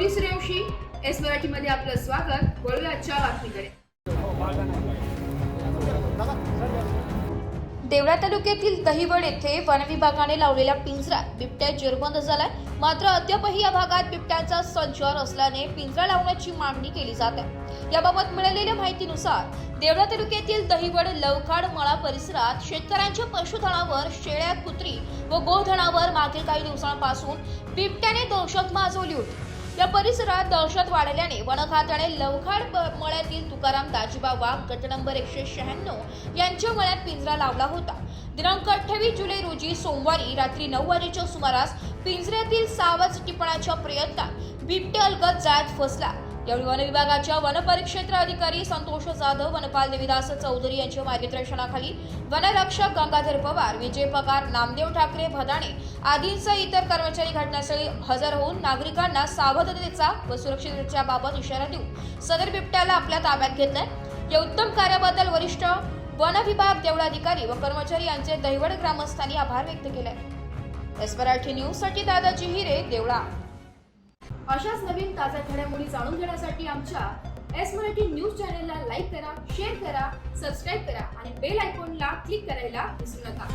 Gauri Suryavanshi S मराठीमध्ये आपलं स्वागत। वळूया आजच्या बातमीकडे। देवळा तालुक्यातील दहिवड येथे वन विभागाने लावलेल्या पिंजऱ्यात बिबट्या जेरबंद झालाय। मात्र अद्यापही या भागात बिबट्यांचा संचार असल्याने पिंजरा लावण्याची मागणी केली जात आहे। याबाबत मिळालेल्या माहितीनुसार देवळा तालुक्यातील दहिवड लवखाड मळा परिसरात शेतकऱ्यांच्या पशुधनावर, शेळ्या, कुत्री व गोधनावर मागील काही दिवसांपासून बिबट्याने दहशत माजवली होती। या परिसरात दहशत वाढल्याने वन खात्याने लवखाड मळ्यातील तुकाराम दाजीबा वाघ गट नंबर 196 यांच्या मळ्यात पिंजरा लावला होता। दिनांक 28 जुलै रोजी सोमवारी रात्री 9 वाजेच्या सुमारास पिंजऱ्यातील सावज टिपण्याच्या प्रयत्नात बिबट्या अलगद जाळ्यात फसला। यावेळी वन विभागाच्या वन परिक्षेत्र अधिकारी संतोष जाधव, वनपाल देविदास चौधरी यांच्या मार्गदर्शनाखाली वनरक्षक गंगाधर पवार, विजय पगार, नामदेव ठाकरे भदाणे आदींसह इतर कर्मचारी घटनास्थळी हजर होऊन नागरिकांना सावधतेचा व सुरक्षिततेच्या बाबत इशारा देऊन सदर बिबट्याला आपल्या ताब्यात घेतलाय। या उत्तम कार्याबद्दल वरिष्ठ वन विभाग, देवळा अधिकारी व कर्मचारी यांचे दहिवड ग्रामस्थांनी आभार व्यक्त केले। एस मराठी न्यूज साठी दादाजी हिरे, देवळा। अशाच नवीन ताज्या घडामोडी जाणून घेण्यासाठी आमच्या एस मराठी न्यूज चॅनलला लाईक करा, शेअर करा, सबस्क्राईब करा आणि बेल आयकॉनला क्लिक करायला विसरू नका।